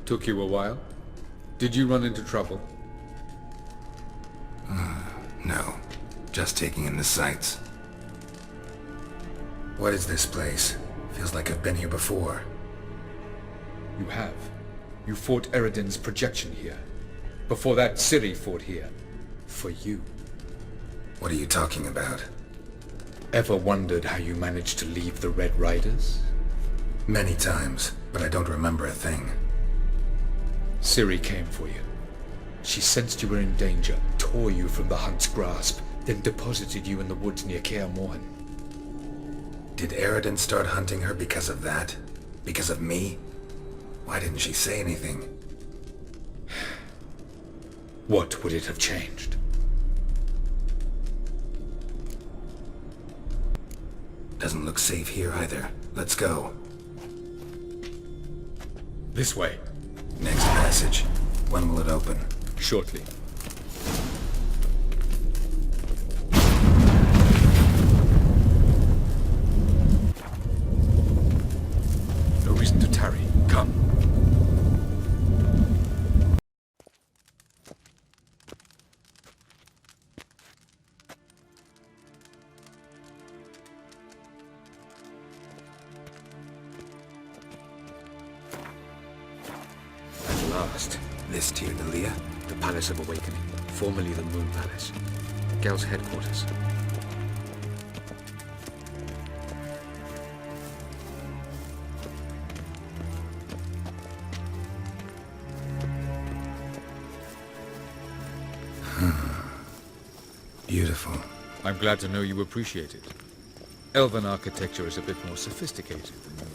Took you a while? Did you run into trouble? No. Just taking in the sights. What is this place? Feels like I've been here before. You have. You fought Eredin's projection here. Before that, Ciri fought here. For you. What are you talking about? Ever wondered how you managed to leave the Red Riders? Many times, but I don't remember a thing. Ciri came for you. She sensed you were in danger, tore you from the Hunt's grasp, then deposited you in the woods near Kaer Morhen. Did Eredin start hunting her because of that? Because of me? Why didn't she say anything? What would it have changed? Doesn't look safe here either. Let's go. This way. Next passage. When will it open? Shortly. No reason to tarry. Come. At last. This Tyr Dalia? The Palace of Awakening, formerly the Moon Palace. Gel's headquarters. Beautiful. I'm glad to know you appreciate it. Elven architecture is a bit more sophisticated than yours.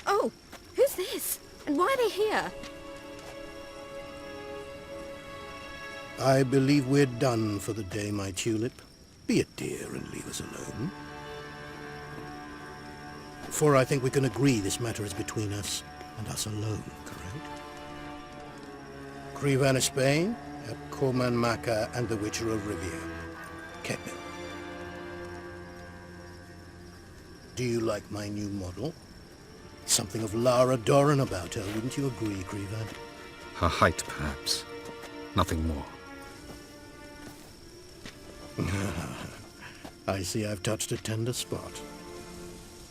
Oh, who's this? And why are they here? I believe we're done for the day, my tulip. Be a dear and leave us alone. For I think we can agree this matter is between us and us alone, correct? Krivan of Spain, at Corman Maca and the Witcher of Rivia. Kept me. Do you like my new model? Something of Lara Doran about her, wouldn't you agree, Krivan? Her height, perhaps. Nothing more. I see I've touched a tender spot.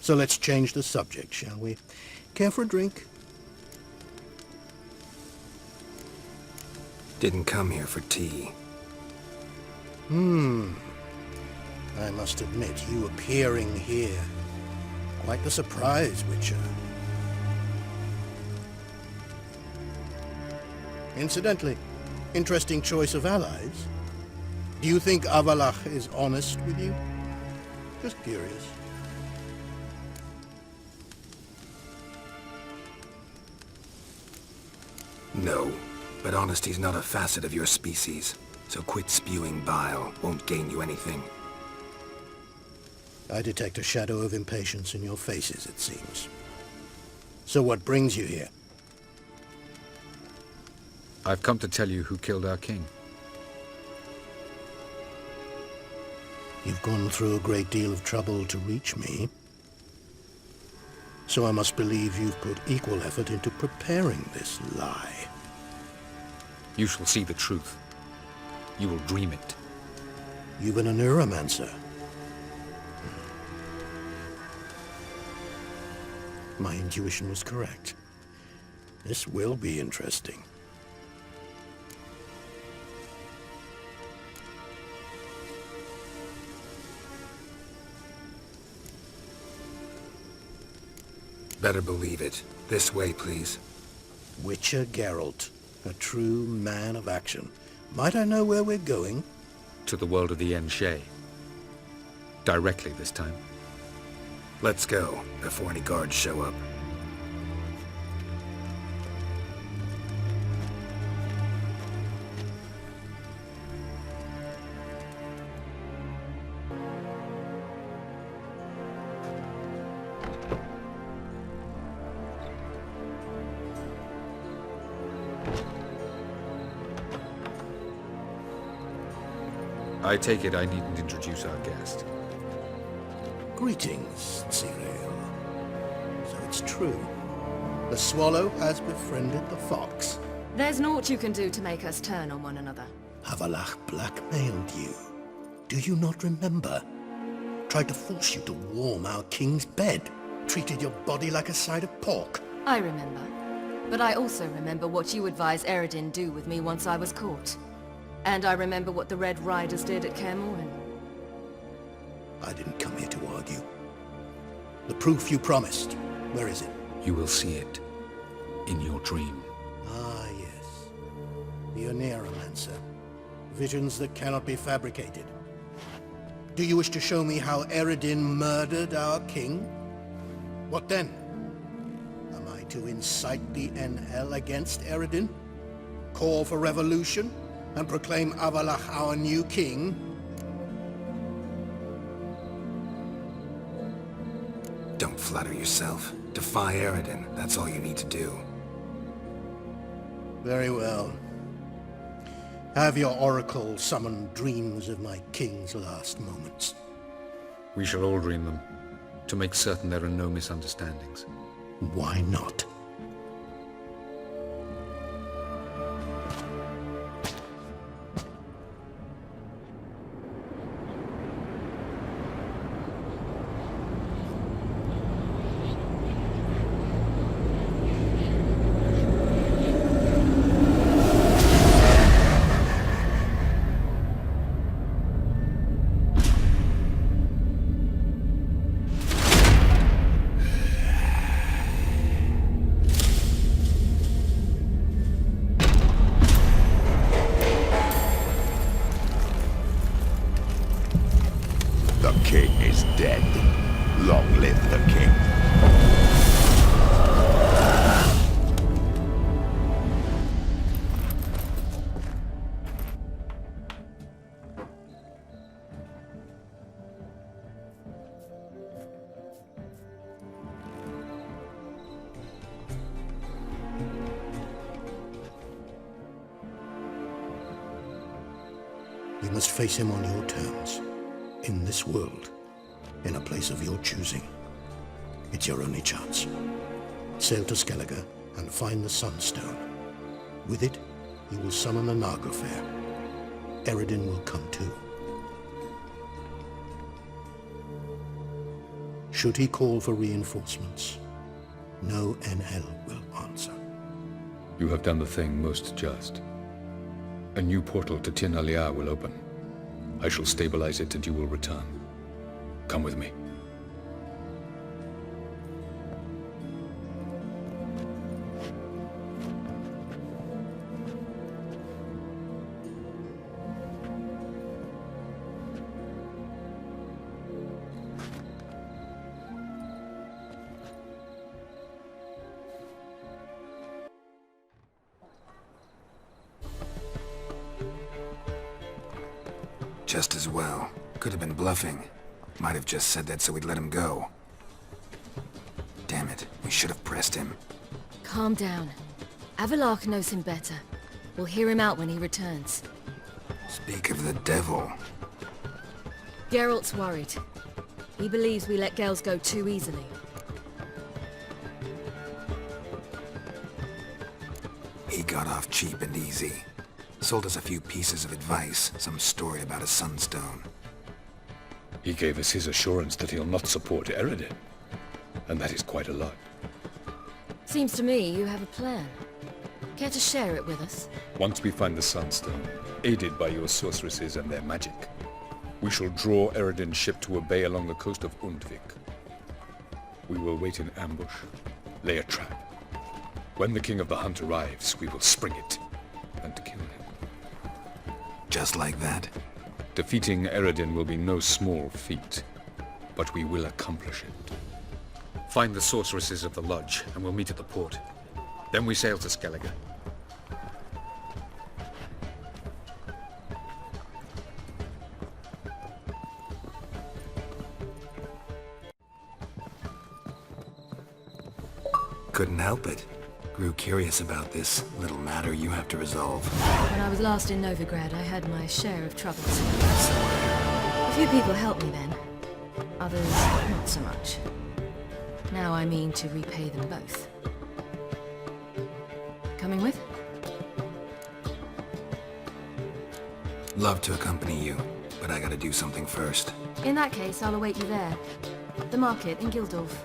So let's change the subject, shall we? Care for a drink? Didn't come here for tea. I must admit, you appearing here. Quite the surprise, Witcher. Incidentally, interesting choice of allies. Do you think Avallac'h is honest with you? Just curious. No, but honesty's not a facet of your species. So quit spewing bile. Won't gain you anything. I detect a shadow of impatience in your faces, it seems. So what brings you here? I've come to tell you who killed our king. You've gone through a great deal of trouble to reach me. So I must believe you've put equal effort into preparing this lie. You shall see the truth. You will dream it. You've been a neuromancer. My intuition was correct. This will be interesting. Better believe it. This way, please. Witcher Geralt, a true man of action. Might I know where we're going? To the world of the Enshe. Directly this time. Let's go, before any guards show up. I take it I needn't introduce our guest. Greetings, Cyril. So it's true. The swallow has befriended the fox. There's naught you can do to make us turn on one another. Avallac'h blackmailed you. Do you not remember? Tried to force you to warm our king's bed. Treated your body like a side of pork. I remember. But I also remember what you advised Eredin do with me once I was caught. And I remember what the Red Riders did at Kaer Morhen. I didn't come here to argue. The proof you promised, where is it? You will see it in your dream. Ah, yes. The Oneromancer. Visions that cannot be fabricated. Do you wish to show me how Eredin murdered our king? What then? Am I to incite the NL against Eredin? Call for revolution? And proclaim Avallac'h our new king? Don't flatter yourself. Defy Eredin. That's all you need to do. Very well. Have your oracle summon dreams of my king's last moments. We shall all dream them, to make certain there are no misunderstandings. Why not? The king is dead. Long live the king. You must face him on your terms. In this world, in a place of your choosing. It's your only chance. Sail to Skellige and find the Sunstone. With it, you will summon the Nagelfair. Eredin will come too. Should he call for reinforcements, no NL will answer. You have done the thing most just. A new portal to Tin Alia will open. I shall stabilize it and you will return. Come with me. Just as well. Could have been bluffing. Might have just said that so we'd let him go. Damn it, we should have pressed him. Calm down. Avallac'h knows him better. We'll hear him out when he returns. Speak of the devil. Geralt's worried. He believes we let girls go too easily. He got off cheap and easy. Sold us a few pieces of advice, some story about a sunstone. He gave us his assurance that he'll not support Eredin. And that is quite a lot. Seems to me you have a plan. Care to share it with us? Once we find the Sunstone, aided by your sorceresses and their magic, we shall draw Eredin's ship to a bay along the coast of Undvik. We will wait in ambush, lay a trap. When the King of the Hunt arrives, we will spring it and kill him. Just like that? Defeating Eredin will be no small feat, but we will accomplish it. Find the sorceresses of the lodge, and we'll meet at the port. Then we sail to Skellige. Couldn't help it. Grew curious about this little matter you have to resolve. When I was last in Novigrad, I had my share of troubles. A few people helped me then. Others, not so much. Now I mean to repay them both. Coming with? Love to accompany you, but I gotta do something first. In that case, I'll await you there. The market in Gildorf.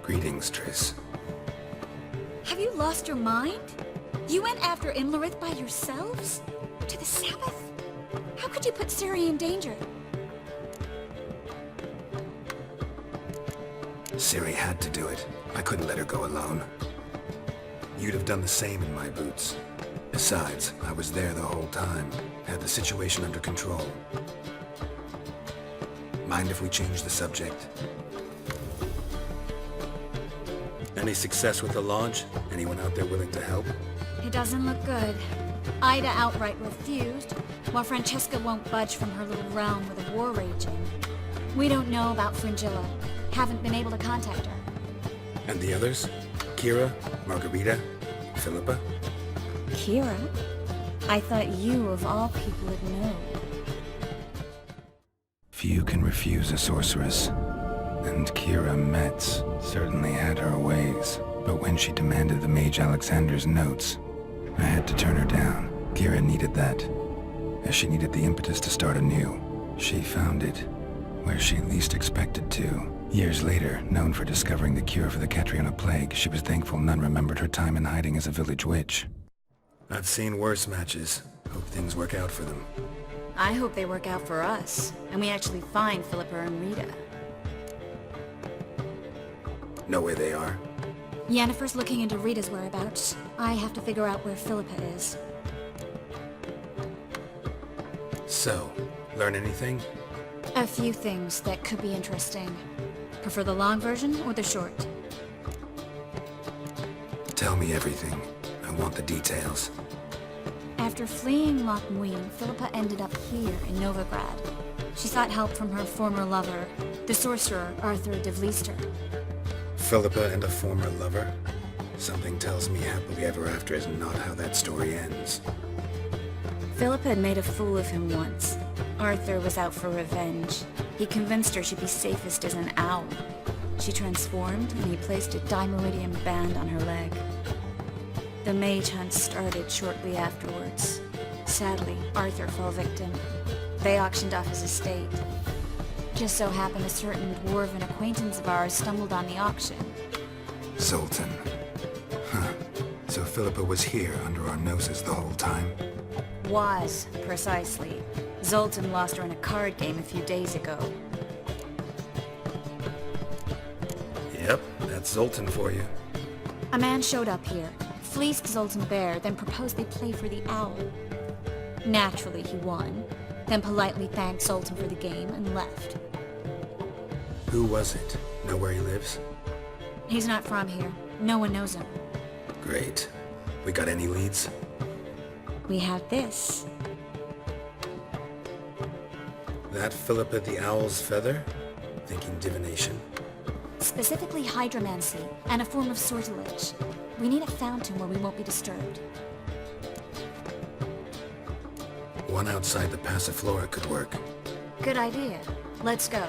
Greetings, Triss. Have you lost your mind? You went after Imlerith by yourselves? To the Sabbath? How could you put Ciri in danger? Ciri had to do it. I couldn't let her go alone. You'd have done the same in my boots. Besides, I was there the whole time. Had the situation under control. Mind if we change the subject? Any success with the Lodge? Anyone out there willing to help? It doesn't look good. Ida outright refused, while Francesca won't budge from her little realm with a war raging. We don't know about Fringilla. Haven't been able to contact her. And the others? Kira? Margarita? Philippa? Kira? I thought you, of all people, would know. Few can refuse a sorceress. And Kira Metz certainly had her ways. But when she demanded the Mage Alexander's notes, I had to turn her down. Kira needed that, as she needed the impetus to start anew. She found it where she least expected to. Years later, known for discovering the cure for the Catriona plague, she was thankful none remembered her time in hiding as a village witch. I've seen worse matches. Hope things work out for them. I hope they work out for us, and we actually find Philippa and Rita. Know where they are? Yennefer's looking into Rita's whereabouts. I have to figure out where Philippa is. So, learn anything? A few things that could be interesting. Prefer the long version or the short? Tell me everything. I want the details. After fleeing Loch Muin, Philippa ended up here in Novigrad. She sought help from her former lover, the sorcerer Arthur de Vlister. Philippa and a former lover? Something tells me happily ever after is not how that story ends. Philippa had made a fool of him once. Arthur was out for revenge. He convinced her she'd be safest as an owl. She transformed, and he placed a dimeridium band on her leg. The mage hunt started shortly afterwards. Sadly, Arthur fell victim. They auctioned off his estate. Just so happened a certain dwarven acquaintance of ours stumbled on the auction. Zoltan. Huh. So Philippa was here under our noses the whole time? Was, precisely. Zoltan lost her in a card game a few days ago. Yep, that's Zoltan for you. A man showed up here, fleeced Zoltan bare, then proposed they play for the owl. Naturally, he won, then politely thanked Zoltan for the game and left. Who was it? Know where he lives? He's not from here. No one knows him. Great. We got any leads? We have this. That Philippa the Owl's feather? Thinking divination? Specifically hydromancy, and a form of sortilege. We need a fountain where we won't be disturbed. One outside the Passiflora could work. Good idea. Let's go.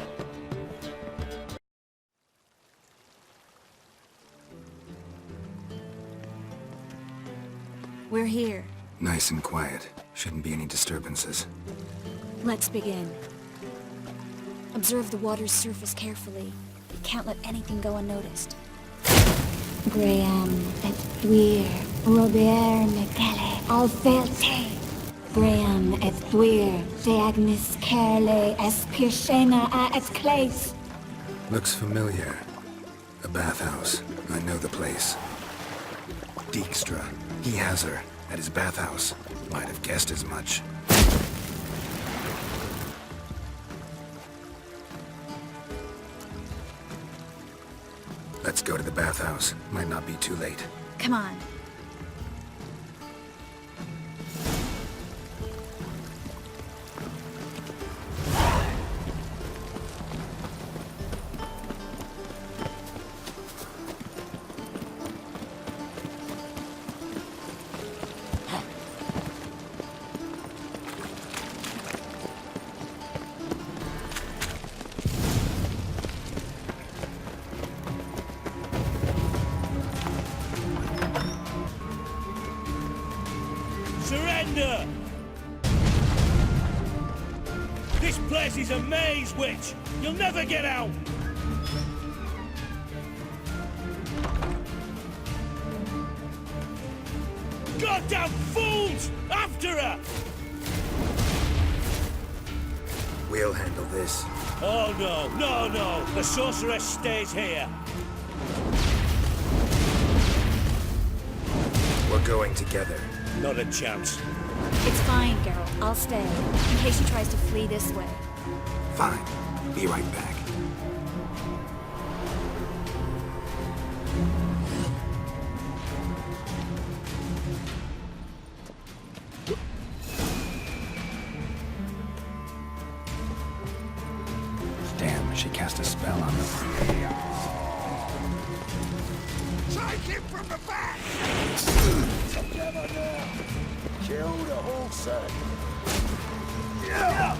We're here. Nice and quiet. Shouldn't be any disturbances. Let's begin. Observe the water's surface carefully. You can't let anything go unnoticed. Graham et thuir, Robert Mekele, Alfelte. Graham et thuir, Deagnis Kerle, Espirshena a et Clace. Looks familiar. A bathhouse. I know the place. Dijkstra. He has her. At his bathhouse. Might have guessed as much. Let's go to the bathhouse. Might not be too late. Come on. Surrender! This place is a maze, witch! You'll never get out! Goddamn fools! After her! We'll handle this. Oh no, no, no! The sorceress stays here! We're going together. Not a chance. It's fine, Geralt. I'll stay, in case she tries to flee this way. Fine. Be right back. Damn, she cast a spell on them. Take him from the back! Together now! Kill the whole set! Yeah!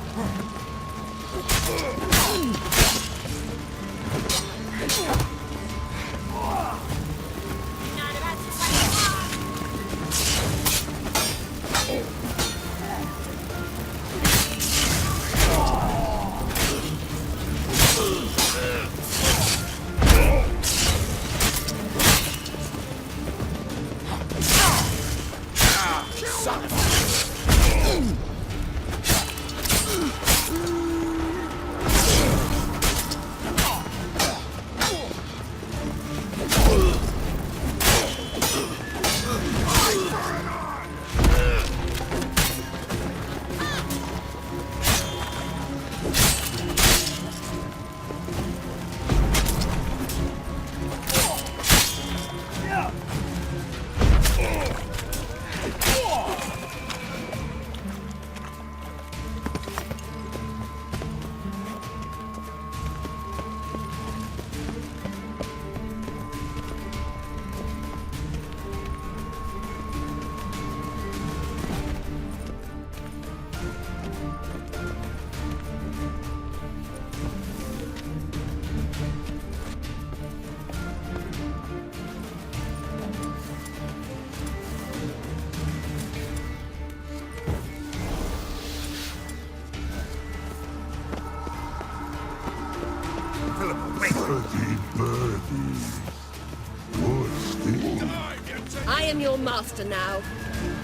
I am your master now.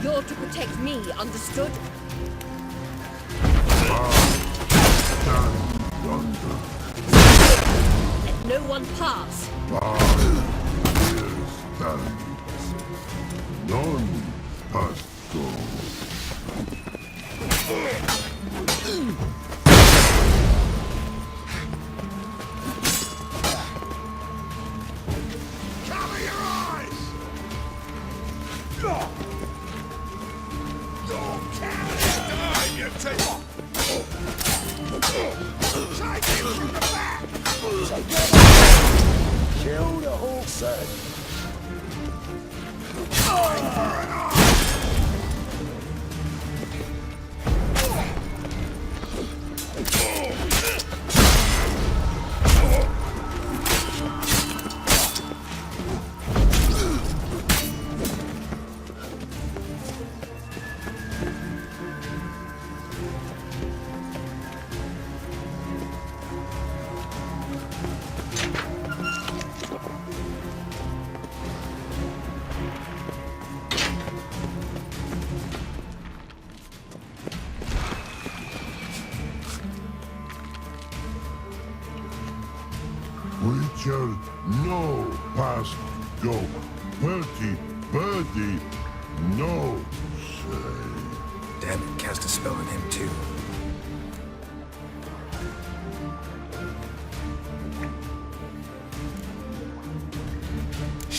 You're to protect me, understood? Let no one pass. None has gone. Cover your eyes! Don't carry it! You take him from the back! Kill the whole set! Richard, no past go. Bertie, birdie, no say. Damn it, cast a spell on him too.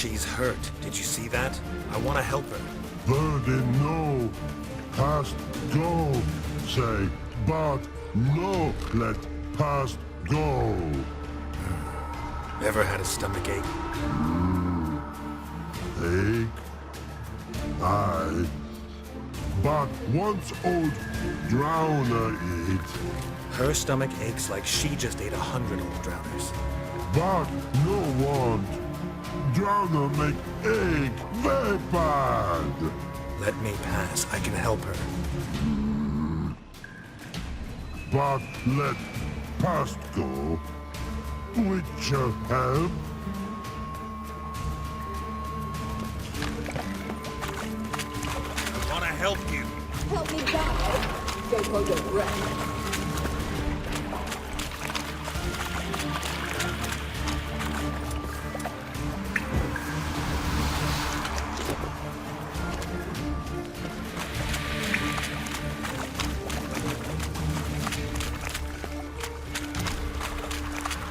She's hurt. Did you see that? I want to help her. Burden no, past go, say, but no, let past go. Ever had a stomach ache? Ache? Aye. But once old drowner eat, Her stomach aches like she just ate 100 old drowners. but no want. Drowner make ache very bad. Let me pass. I can help her. But let past go, which shall help. I want to help you. Help me die. Don't hold your breath.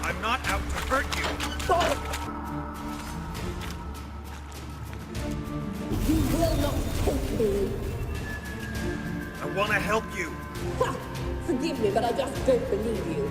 I'm not out to hurt you. You will not take me. I want to help you. Ha! Forgive me, but I just don't believe you.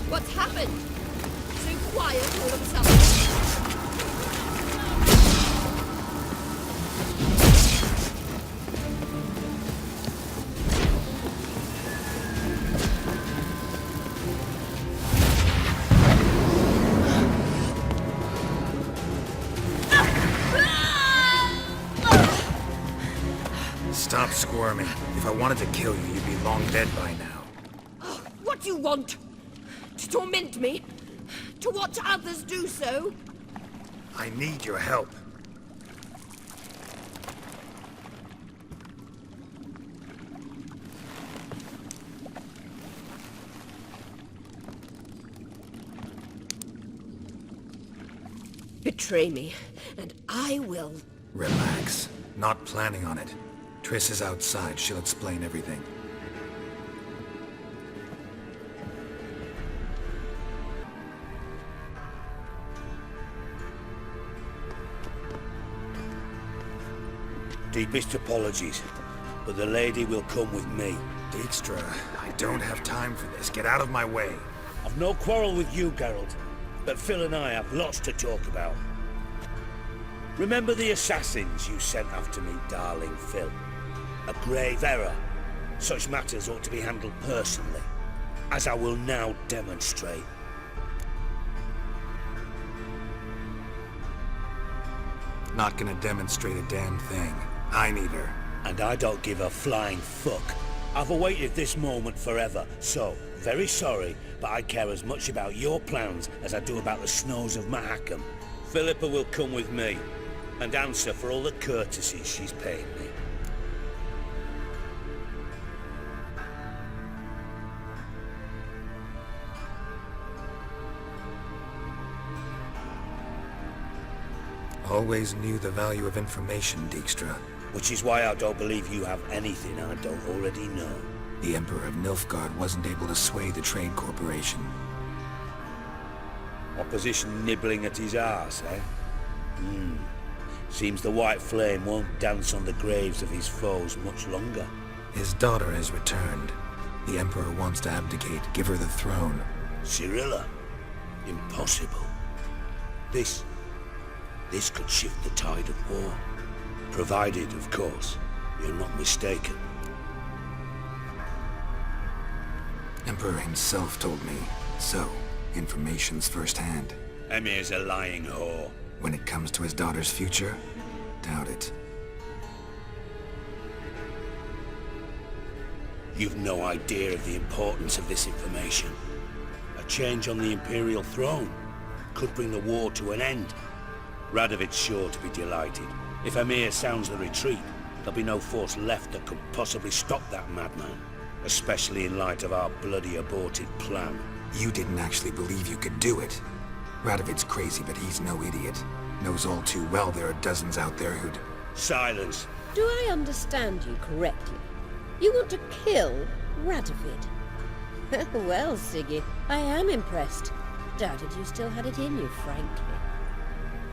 What's happened? So quiet all of a sudden. Stop squirming. If I wanted to kill you, you'd be long dead by now. What do you want? To torment me? To watch others do so? I need your help. Betray me, and I will. Relax. Not planning on it. Triss is outside. She'll explain everything. Deepest apologies, but the lady will come with me. Dijkstra, I don't have time for this. Get out of my way. I've no quarrel with you, Geralt, but Phil and I have lots to talk about. Remember the assassins you sent after me, darling Phil? A grave error. Such matters ought to be handled personally, as I will now demonstrate. Not gonna demonstrate a damn thing. I need her. And I don't give a flying fuck. I've awaited this moment forever, so, very sorry, but I care as much about your plans as I do about the snows of Mahakam. Philippa will come with me, and answer for all the courtesies she's paid me. Always knew the value of information, Dijkstra. Which is why I don't believe you have anything I don't already know. The Emperor of Nilfgaard wasn't able to sway the Trade Corporation. Opposition nibbling at his arse, eh? Seems the White Flame won't dance on the graves of his foes much longer. His daughter has returned. The Emperor wants to abdicate, give her the throne. Cyrilla? Impossible. This could shift the tide of war. Provided, of course, you're not mistaken. Emperor himself told me. So, information's firsthand. Emir's a lying whore. When it comes to his daughter's future, doubt it. You've no idea of the importance of this information. A change on the Imperial throne could bring the war to an end. Radovid's sure to be delighted. If Emir sounds the retreat, there'll be no force left that could possibly stop that madman. Especially in light of our bloody aborted plan. You didn't actually believe you could do it. Radovid's crazy, but he's no idiot. Knows all too well there are dozens out there who'd... Silence! Do I understand you correctly? You want to kill Radovid? Well, Siggy, I am impressed. Doubted you still had it in you, frankly.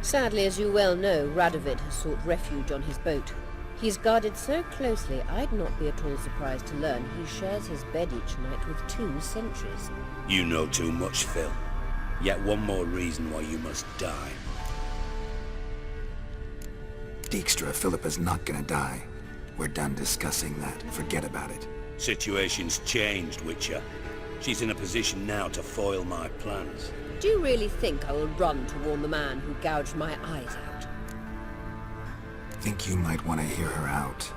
Sadly, as you well know, Radovid has sought refuge on his boat. He's guarded so closely, I'd not be at all surprised to learn he shares his bed each night with 2 sentries. You know too much, Phil. Yet one more reason why you must die. Dijkstra, Philippa's not gonna die. We're done discussing that. Forget about it. Situation's changed, Witcher. She's in a position now to foil my plans. Do you really think I will run to warn the man who gouged my eyes out? Think you might want to hear her out.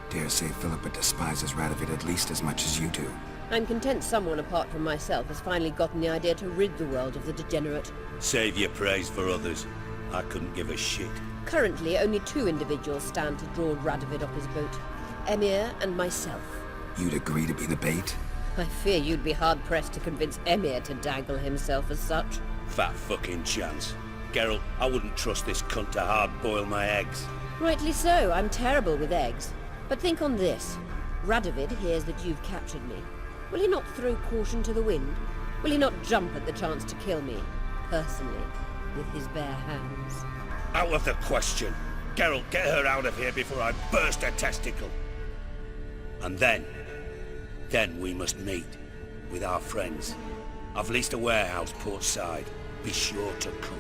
Dare say Philippa despises Radovid at least as much as you do. I'm content someone apart from myself has finally gotten the idea to rid the world of the degenerate. Save your praise for others. I couldn't give a shit. Currently, only 2 individuals stand to draw Radovid off his boat. Emir and myself. You'd agree to be the bait? I fear you'd be hard-pressed to convince Emir to dangle himself as such. Fat fucking chance. Geralt, I wouldn't trust this cunt to hard-boil my eggs. Rightly so, I'm terrible with eggs. But think on this. Radovid hears that you've captured me. Will he not throw caution to the wind? Will he not jump at the chance to kill me, personally, with his bare hands? Out of the question. Geralt, get her out of here before I burst her testicle. And then we must meet with our friends. I've leased a warehouse port side. Be sure to come.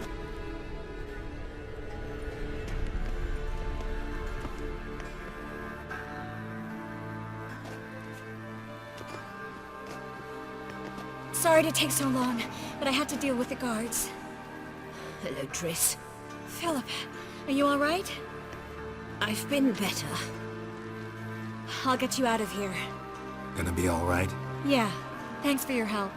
Sorry to take so long, but I had to deal with the guards. Hello, Triss. Philippa, are you alright? I've been better. I'll get you out of here. Gonna be alright? Yeah, thanks for your help.